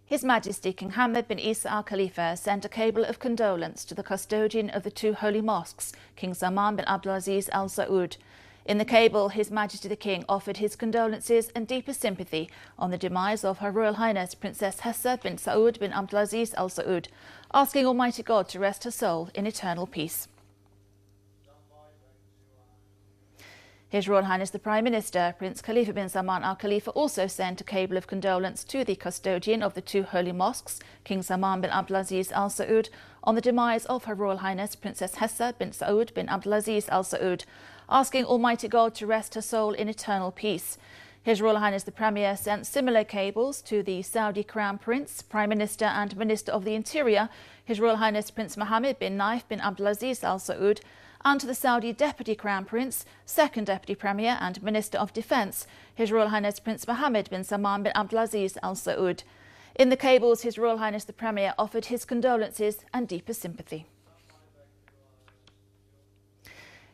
His Majesty King Hamad bin Isa Al Khalifa sent a cable of condolence to the custodian of the two holy mosques, King Salman bin Abdulaziz Al Saud. In the cable, His Majesty the King offered his condolences and deepest sympathy on the demise of Her Royal Highness Princess Hafsa bin Saud bin Abdulaziz Al Saud, asking Almighty God to rest her soul in eternal peace. His Royal Highness the Prime Minister, Prince Khalifa bin Salman Al Khalifa, also sent a cable of condolence to the custodian of the two holy mosques, King Salman bin Abdulaziz Al Saud, on the demise of Her Royal Highness Princess Hafsa bin Saud bin Abdulaziz Al Saud, asking Almighty God to rest her soul in eternal peace. His Royal Highness the Premier sent similar cables to the Saudi Crown Prince, Prime Minister and Minister of the Interior, His Royal Highness Prince Mohammed bin Naif bin Abdulaziz Al Saud, and to the Saudi Deputy Crown Prince, Second Deputy Premier and Minister of Defence, His Royal Highness Prince Mohammed bin Salman bin Abdulaziz Al Saud. In the cables, His Royal Highness the Premier offered his condolences and deepest sympathy.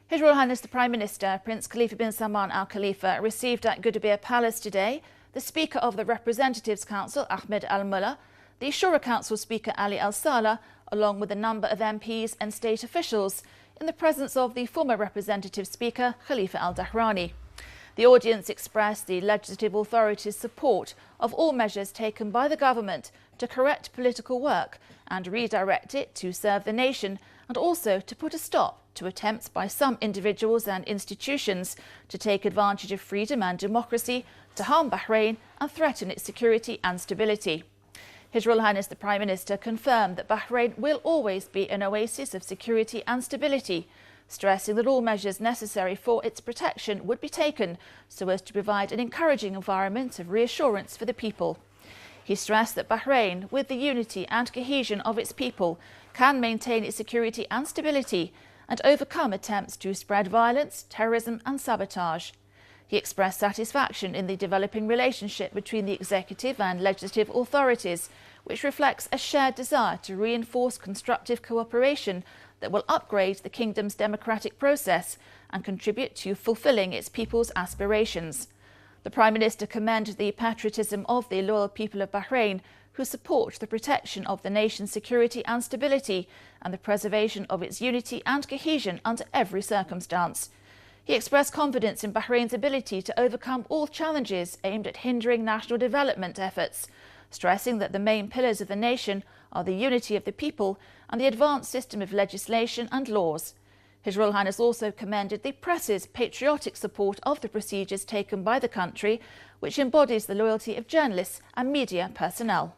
His Royal Highness the Prime Minister, Prince Khalifa bin Salman Al Khalifa, received at Gudabir Palace today the Speaker of the Representatives Council, Ahmed Al Mullah, the Shura Council Speaker Ali Al Salah, along with a number of MPs and state officials, in the presence of the former Representative Speaker, Khalifa Al Dahrani. The audience expressed the legislative authority's support of all measures taken by the government to correct political work and redirect it to serve the nation, and also to put a stop to attempts by some individuals and institutions to take advantage of freedom and democracy to harm Bahrain and threaten its security and stability. His Royal Highness the Prime Minister confirmed that Bahrain will always be an oasis of security and stability, stressing that all measures necessary for its protection would be taken so as to provide an encouraging environment of reassurance for the people. He stressed that Bahrain, with the unity and cohesion of its people, can maintain its security and stability and overcome attempts to spread violence, terrorism and sabotage. He expressed satisfaction in the developing relationship between the executive and legislative authorities, which reflects a shared desire to reinforce constructive cooperation that will upgrade the kingdom's democratic process and contribute to fulfilling its people's aspirations. The Prime Minister commended the patriotism of the loyal people of Bahrain, who support the protection of the nation's security and stability and the preservation of its unity and cohesion under every circumstance. He expressed confidence in Bahrain's ability to overcome all challenges aimed at hindering national development efforts, stressing that the main pillars of the nation are the unity of the people and the advanced system of legislation and laws. His Royal Highness also commended the press's patriotic support of the procedures taken by the country, which embodies the loyalty of journalists and media personnel.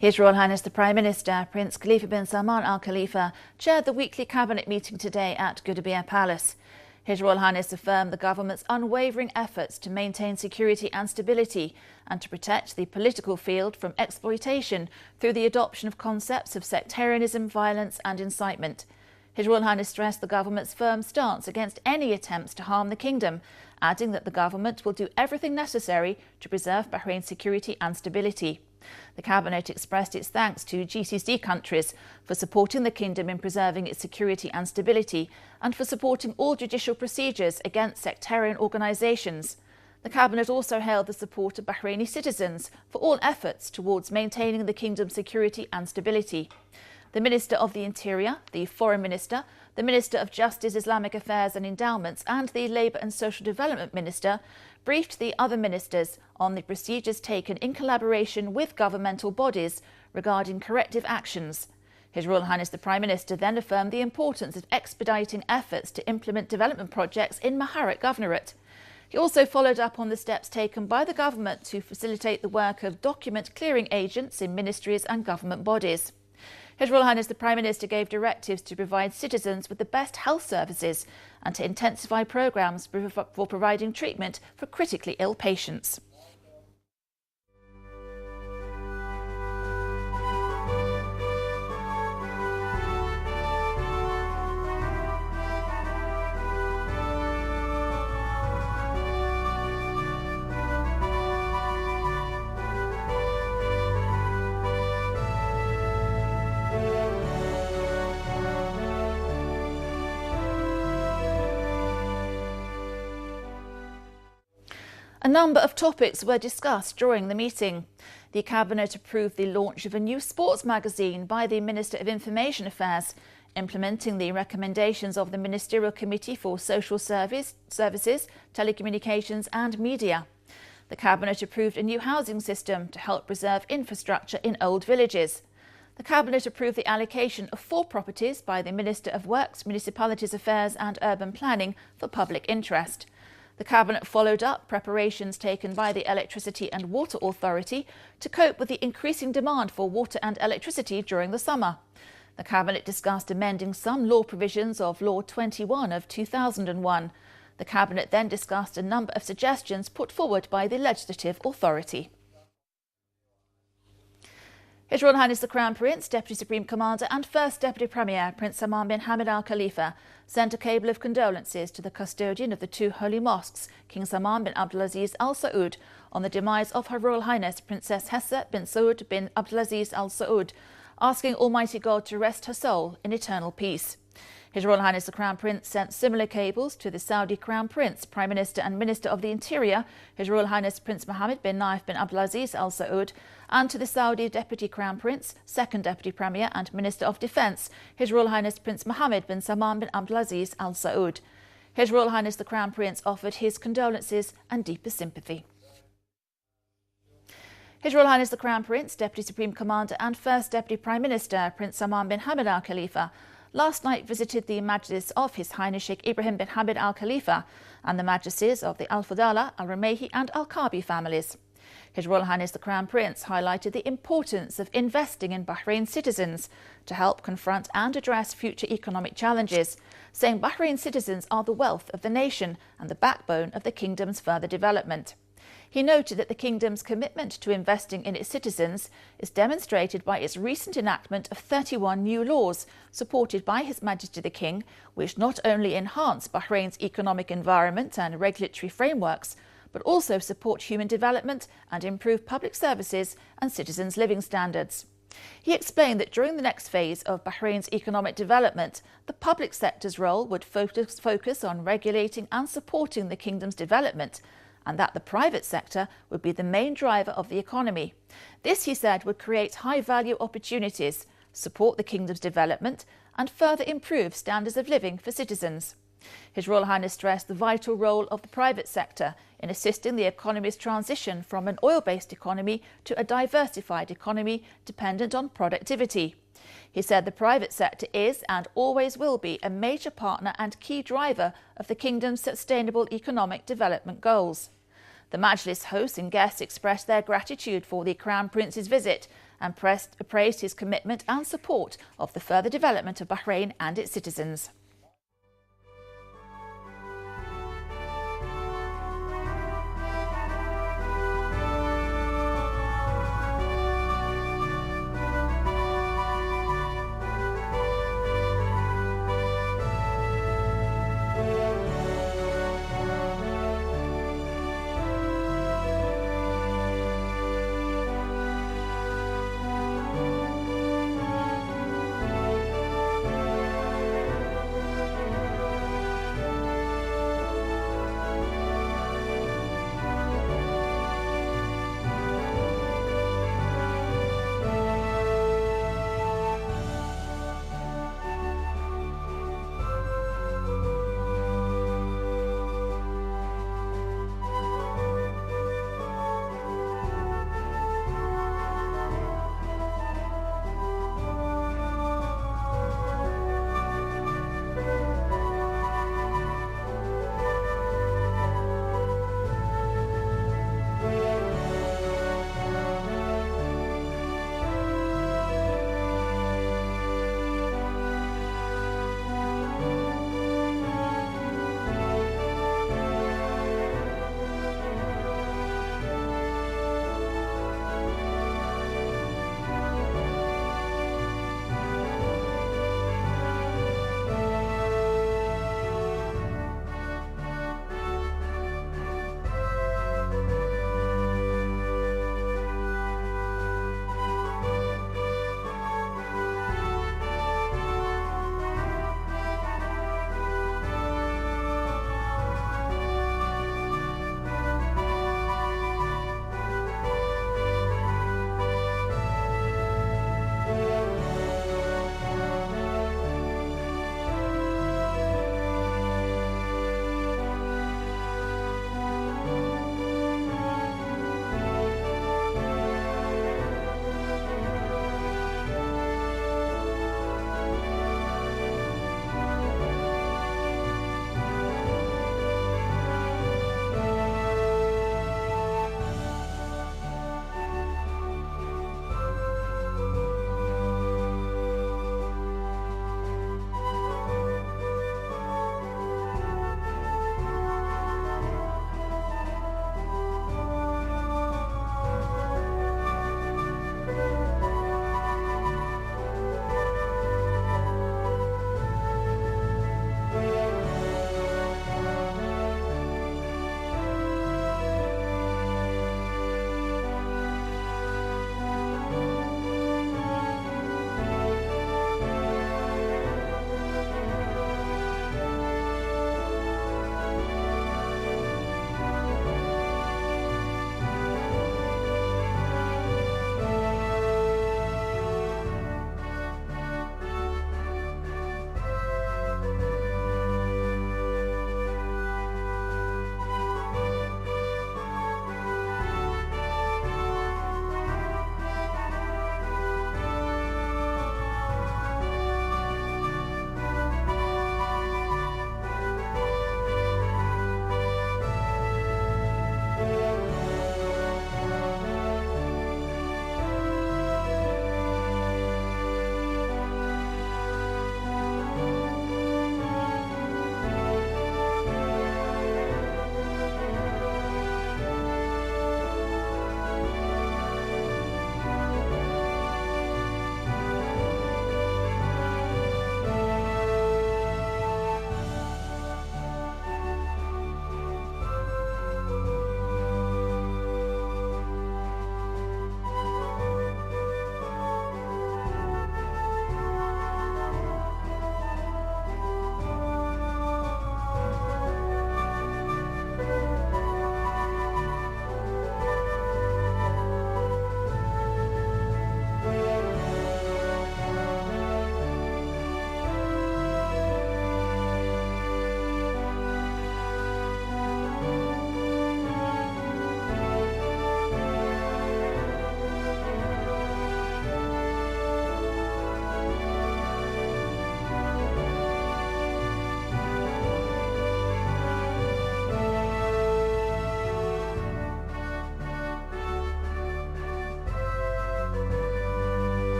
His Royal Highness the Prime Minister, Prince Khalifa bin Salman Al Khalifa, chaired the weekly cabinet meeting today at Gudabia Palace. His Royal Highness affirmed the government's unwavering efforts to maintain security and stability and to protect the political field from exploitation through the adoption of concepts of sectarianism, violence and incitement. His Royal Highness stressed the government's firm stance against any attempts to harm the kingdom, adding that the government will do everything necessary to preserve Bahrain's security and stability. The Cabinet expressed its thanks to GCC countries for supporting the kingdom in preserving its security and stability and for supporting all judicial procedures against sectarian organisations. The Cabinet also hailed the support of Bahraini citizens for all efforts towards maintaining the kingdom's security and stability. The Minister of the Interior, the Foreign Minister, the Minister of Justice, Islamic Affairs and Endowments and the Labour and Social Development Minister briefed the other ministers on the procedures taken in collaboration with governmental bodies regarding corrective actions. His Royal Highness the Prime Minister then affirmed the importance of expediting efforts to implement development projects in Maharat Governorate. He also followed up on the steps taken by the government to facilitate the work of document clearing agents in ministries and government bodies. His Royal Highness the Prime Minister gave directives to provide citizens with the best health services and to intensify programmes for providing treatment for critically ill patients. A number of topics were discussed during the meeting. The Cabinet approved the launch of a new sports magazine by the Minister of Information Affairs, implementing the recommendations of the Ministerial Committee for Social Services, Telecommunications and Media. The Cabinet approved a new housing system to help preserve infrastructure in old villages. The Cabinet approved the allocation of 4 properties by the Minister of Works, Municipalities Affairs and Urban Planning for public interest. The Cabinet followed up preparations taken by the Electricity and Water Authority to cope with the increasing demand for water and electricity during the summer. The Cabinet discussed amending some law provisions of Law 21 of 2001. The Cabinet then discussed a number of suggestions put forward by the Legislative Authority. His Royal Highness the Crown Prince, Deputy Supreme Commander and First Deputy Premier, Prince Salman bin Hamad Al Khalifa, sent a cable of condolences to the custodian of the 2 holy mosques, King Salman bin Abdulaziz Al Saud, on the demise of Her Royal Highness Princess Hesse bin Saud bin Abdulaziz Al Saud, asking Almighty God to rest her soul in eternal peace. His Royal Highness the Crown Prince sent similar cables to the Saudi Crown Prince, Prime Minister and Minister of the Interior, His Royal Highness Prince Mohammed bin Naif bin Abdulaziz Al Saud, and to the Saudi Deputy Crown Prince, Second Deputy Premier and Minister of Defence, His Royal Highness Prince Mohammed bin Salman bin Abdulaziz Al Saud. His Royal Highness the Crown Prince offered his condolences and deepest sympathy. His Royal Highness the Crown Prince, Deputy Supreme Commander and First Deputy Prime Minister, Prince Salman bin Hamad Al Khalifa, last night visited the Majlis of His Highness Sheikh Ibrahim bin Hamad Al Khalifa and the Majlises of the Al Fadala, Al Rumayhi and Al Kabi families. His Royal Highness the Crown Prince highlighted the importance of investing in Bahrain citizens to help confront and address future economic challenges, saying Bahrain citizens are the wealth of the nation and the backbone of the kingdom's further development. He noted that the kingdom's commitment to investing in its citizens is demonstrated by its recent enactment of 31 new laws, supported by His Majesty the King, which not only enhance Bahrain's economic environment and regulatory frameworks, but also support human development and improve public services and citizens' living standards. He explained that during the next phase of Bahrain's economic development, the public sector's role would focus on regulating and supporting the kingdom's development, and that the private sector would be the main driver of the economy. This, he said, would create high-value opportunities, support the kingdom's development, and further improve standards of living for citizens. His Royal Highness stressed the vital role of the private sector in assisting the economy's transition from an oil-based economy to a diversified economy dependent on productivity. He said the private sector is and always will be a major partner and key driver of the kingdom's sustainable economic development goals. The Majlis hosts and guests expressed their gratitude for the Crown Prince's visit and praised his commitment and support of the further development of Bahrain and its citizens.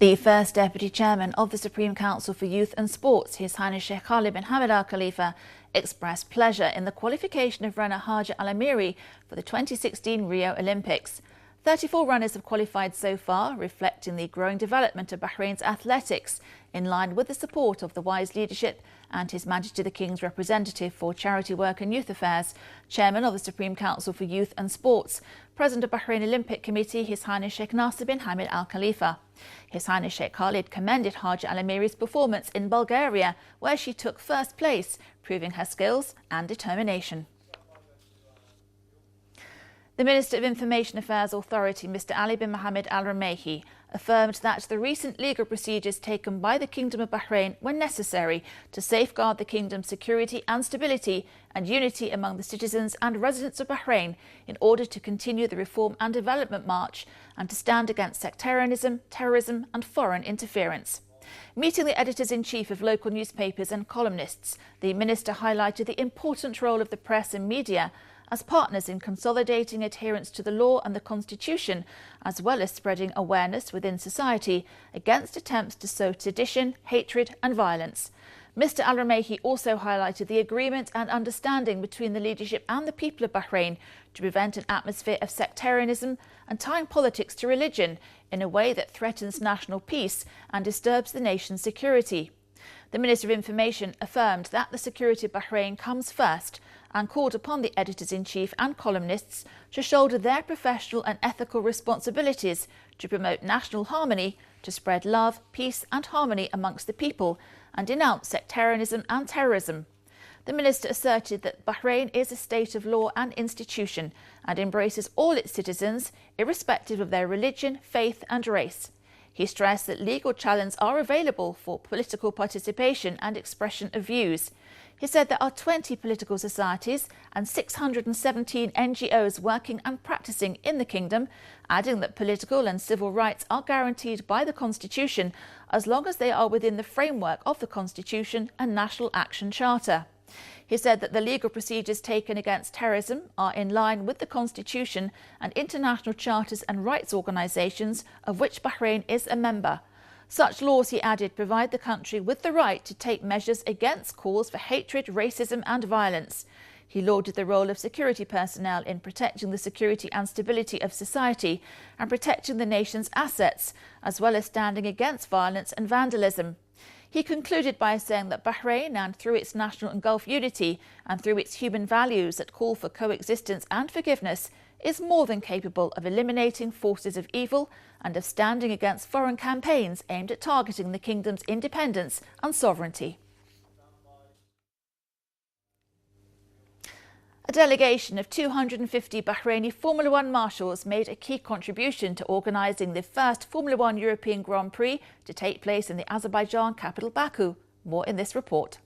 The first Deputy Chairman of the Supreme Council for Youth and Sports, His Highness Sheikh Khalid bin Hamad Al Khalifa, expressed pleasure in the qualification of runner Haja Al Amiri for the 2016 Rio Olympics. 34 runners have qualified so far, reflecting the growing development of Bahrain's athletics, in line with the support of the wise leadership and His Majesty the King's representative for Charity Work and Youth Affairs, Chairman of the Supreme Council for Youth and Sports, President of Bahrain Olympic Committee, His Highness Sheikh Nasser bin Hamad Al Khalifa. His Highness Sheikh Khalid commended Haja Al Amiri's performance in Bulgaria, where she took first place, proving her skills and determination. The Minister of Information Affairs Authority, Mr. Ali bin Mohammed Al Ramehi, affirmed that the recent legal procedures taken by the Kingdom of Bahrain were necessary to safeguard the Kingdom's security and stability and unity among the citizens and residents of Bahrain in order to continue the reform and development march and to stand against sectarianism, terrorism and foreign interference. Meeting the editors-in-chief of local newspapers and columnists, the Minister highlighted the important role of the press and media as partners in consolidating adherence to the law and the Constitution, as well as spreading awareness within society against attempts to sow sedition, hatred and violence. Mr. Al Ramehi also highlighted the agreement and understanding between the leadership and the people of Bahrain to prevent an atmosphere of sectarianism and tying politics to religion in a way that threatens national peace and disturbs the nation's security. The Minister of Information affirmed that the security of Bahrain comes first and called upon the editors-in-chief and columnists to shoulder their professional and ethical responsibilities to promote national harmony, to spread love, peace and harmony amongst the people and denounce sectarianism and terrorism. The Minister asserted that Bahrain is a state of law and institution and embraces all its citizens, irrespective of their religion, faith and race. He stressed that legal channels are available for political participation and expression of views. He said there are 20 political societies and 617 NGOs working and practicing in the kingdom, adding that political and civil rights are guaranteed by the Constitution as long as they are within the framework of the Constitution and National Action Charter. He said that the legal procedures taken against terrorism are in line with the Constitution and international charters and rights organisations of which Bahrain is a member. Such laws, he added, provide the country with the right to take measures against calls for hatred, racism and violence. He lauded the role of security personnel in protecting the security and stability of society and protecting the nation's assets, as well as standing against violence and vandalism. He concluded by saying that Bahrain, and through its national and Gulf unity and through its human values that call for coexistence and forgiveness, is more than capable of eliminating forces of evil and of standing against foreign campaigns aimed at targeting the kingdom's independence and sovereignty. A delegation of 250 Bahraini Formula One marshals made a key contribution to organising the first Formula One European Grand Prix to take place in the Azerbaijan capital Baku. More in this report.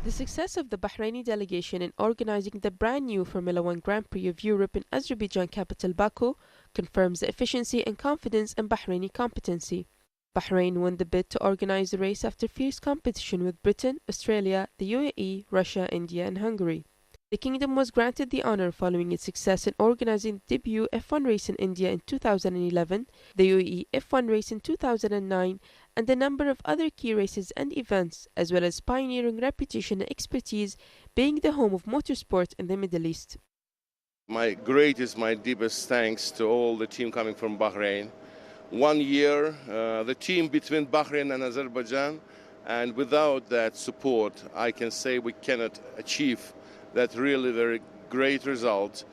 The success of the Bahraini delegation in organising the brand new Formula One Grand Prix of Europe in Azerbaijan capital Baku confirms the efficiency and confidence in Bahraini competency. Bahrain won the bid to organise the race after fierce competition with Britain, Australia, the UAE, Russia, India and Hungary. The kingdom was granted the honour following its success in organising the debut F1 race in India in 2011, the UAE F1 race in 2009 and a number of other key races and events, as well as pioneering reputation and expertise being the home of motorsport in the Middle East. My deepest thanks to all the team coming from Bahrain. 1 year, the team between Bahrain and Azerbaijan, and without that support, I can say we cannot achieve that really very great result,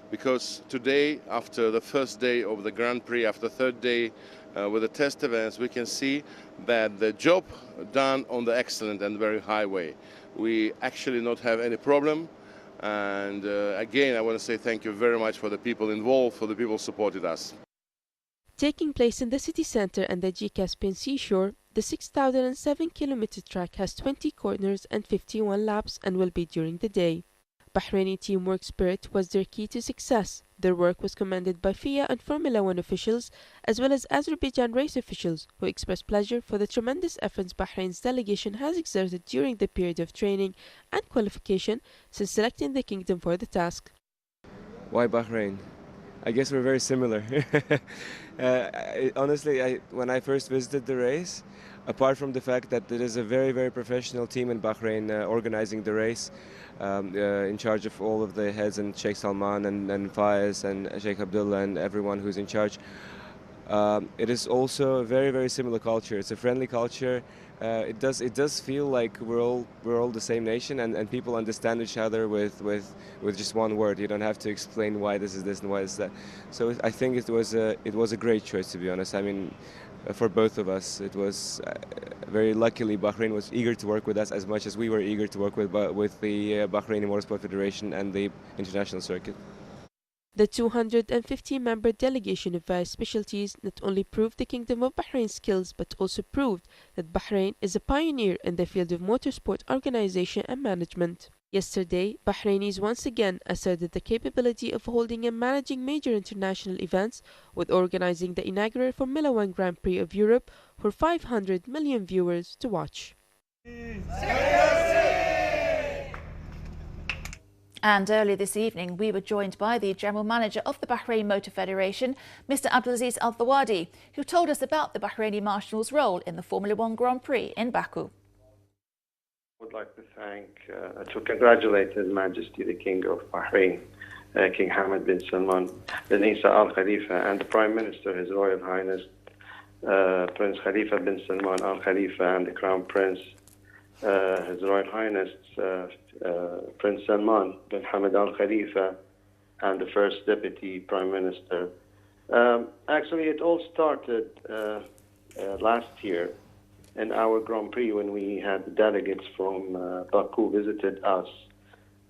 because today, after the first day of the Grand Prix, after the third day with the test events, we can see that the job done on the excellent and very high way. We actually not have any problem, and again I want to say thank you very much for the people involved, for the people who supported us. Taking place in the city centre and the Caspian seashore, the 6,007-kilometre track has 20 corners and 51 laps and will be during the day. Bahraini teamwork spirit was their key to success. Their work was commended by FIA and Formula One officials, as well as Azerbaijan race officials, who expressed pleasure for the tremendous efforts Bahrain's delegation has exerted during the period of training and qualification since selecting the kingdom for the task. Why Bahrain? I guess we're very similar. Honestly, when I first visited the race, apart from the fact that there is a very, very professional team in Bahrain organizing the race, in charge of all of the heads, and Sheikh Salman and Faiz and Sheikh Abdullah and everyone who's in charge. It is also a very, very similar culture. It's a friendly culture. It does feel like we're all the same nation, and people understand each other with just one word. You don't have to explain why this is this and why it's that. So I think it was a great choice, to be honest. I mean, for both of us, it was very luckily Bahrain was eager to work with us as much as we were eager to work with the Bahraini Motorsport Federation and the international circuit. The 250-member delegation of various specialties not only proved the Kingdom of Bahrain's skills, but also proved that Bahrain is a pioneer in the field of motorsport organization and management. Yesterday, Bahrainis once again asserted the capability of holding and managing major international events, with organizing the inaugural Formula One Grand Prix of Europe for 500 million viewers to watch. And earlier this evening, we were joined by the General Manager of the Bahrain Motor Federation, Mr. Abdulaziz Al Thawadi, who told us about the Bahraini Marshal's role in the Formula One Grand Prix in Baku. I would like to congratulate His Majesty the King of Bahrain, King Hamad bin Salman bin Isa Al Khalifa, and the Prime Minister, His Royal Highness Prince Khalifa bin Salman Al Khalifa, and the Crown Prince, His Royal Highness Prince Salman bin Hamad Al Khalifa, and the First Deputy Prime Minister. Actually, it all started last year in our Grand Prix, when we had delegates from Baku visited us.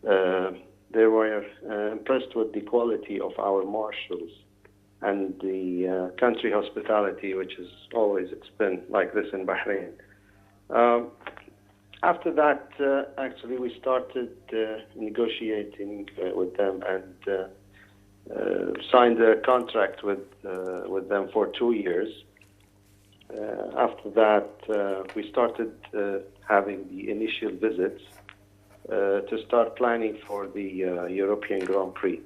They were impressed with the quality of our marshals and the country hospitality, which is always, it's been like this in Bahrain. After that, actually, we started negotiating with them and signed a contract with them for 2 years. After that, we started having the initial visits to start planning for the European Grand Prix.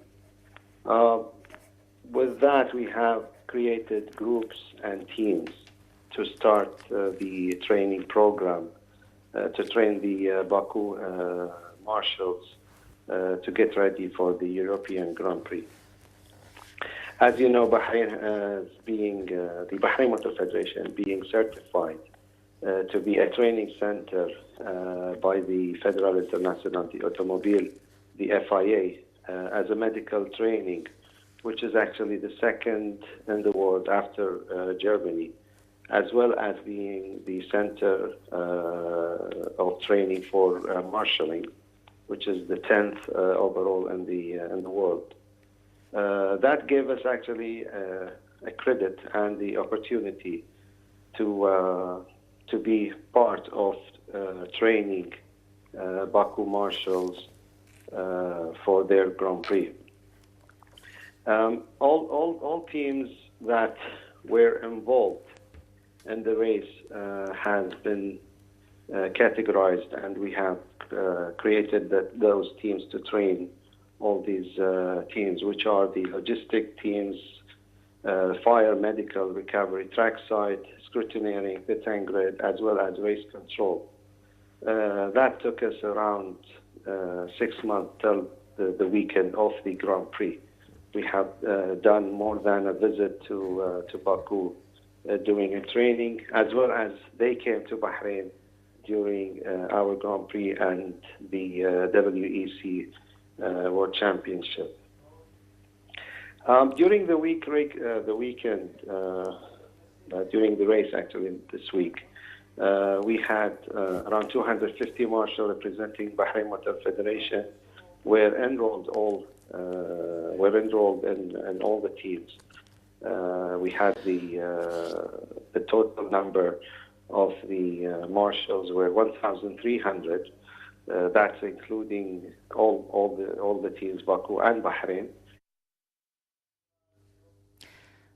With that, we have created groups and teams to start the training program, to train the Baku marshals to get ready for the European Grand Prix. As you know, Bahrain being the Bahrain Motor Federation being certified to be a training center by the Federal International Automobile, the FIA, as a medical training, which is actually the second in the world after Germany, as well as being the center of training for marshalling, which is the 10th overall in the world. That gave us actually a credit and the opportunity to be part of training Baku marshals for their Grand Prix. All teams that were involved in the race has been categorized, and we have created those teams to train all these teams, which are the logistic teams, fire, medical, recovery, trackside, scrutineering, pit and grid, as well as race control. That took us around 6 months till the weekend of the Grand Prix. We have done more than a visit to Baku, doing a training, as well as they came to Bahrain during our Grand Prix and the WEC World Championship. During the weekend, during the race actually this week, we had around 250 marshals representing Bahrain Motor Federation were enrolled in all the teams. We had the total number of the marshals were 1,300. That's including all the teams, Baku and Bahrain.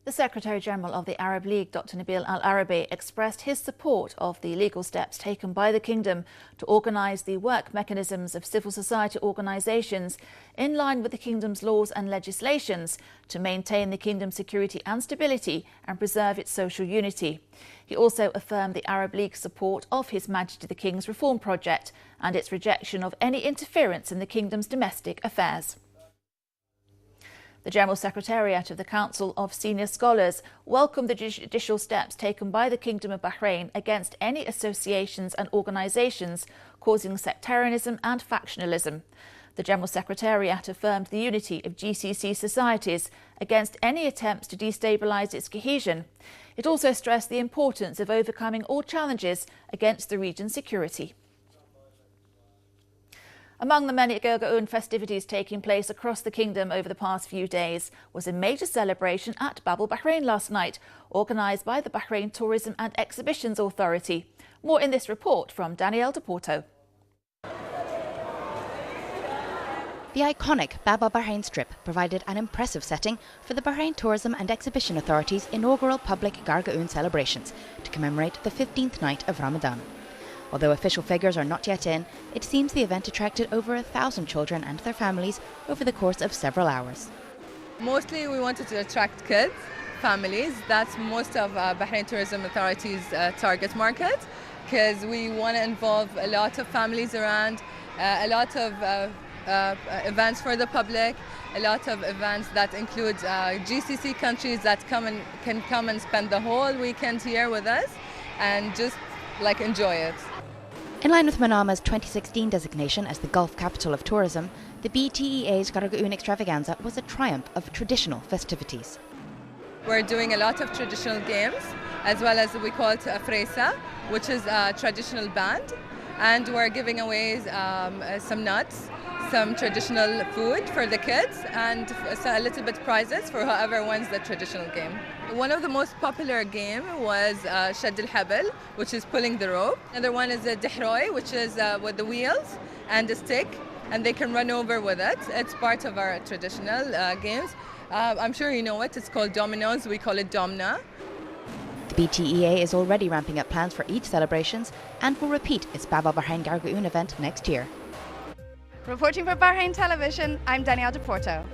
The Secretary-General of the Arab League, Dr. Nabil Al-Arabi, expressed his support of the legal steps taken by the Kingdom to organise the work mechanisms of civil society organisations in line with the Kingdom's laws and legislations to maintain the Kingdom's security and stability and preserve its social unity. He also affirmed the Arab League's support of His Majesty the King's reform project and its rejection of any interference in the Kingdom's domestic affairs. The General Secretariat of the Council of Senior Scholars welcomed the judicial steps taken by the Kingdom of Bahrain against any associations and organisations causing sectarianism and factionalism. The General Secretariat affirmed the unity of GCC societies against any attempts to destabilise its cohesion. It also stressed the importance of overcoming all challenges against the region's security. Among the many Gurgaon festivities taking place across the kingdom over the past few days was a major celebration at Bab el Bahrain last night, organised by the Bahrain Tourism and Exhibitions Authority. More in this report from Danielle de Porto. The iconic Bab el Bahrain Strip provided an impressive setting for the Bahrain Tourism and Exhibition Authority's inaugural public Gurgaon celebrations to commemorate the 15th night of Ramadan. Although official figures are not yet in, it seems the event attracted over 1,000 children and their families over the course of several hours. Mostly we wanted to attract kids, families. That's most of Bahrain Tourism Authority's target market, because we want to involve a lot of families around, a lot of events for the public, a lot of events that include GCC countries that can come and spend the whole weekend here with us and just enjoy it. In line with Manama's 2016 designation as the Gulf Capital of Tourism, the BTEA's Gurgaon Extravaganza was a triumph of traditional festivities. We're doing a lot of traditional games, as well as we call it a fresa, which is a traditional band, and we're giving away some nuts, some traditional food for the kids, and a little bit prizes for whoever wins the traditional game. One of the most popular game was Shadd al-Habal, which is pulling the rope. Another one is a Dihroy, which is with the wheels and a stick, and they can run over with it. It's part of our traditional games. I'm sure you know it. It's called dominoes. We call it domna. The BTEA is already ramping up plans for each celebrations and will repeat its Bab el Bahrain Gurgaon event next year. Reporting for Bahrain Television, I'm Danielle de Porto.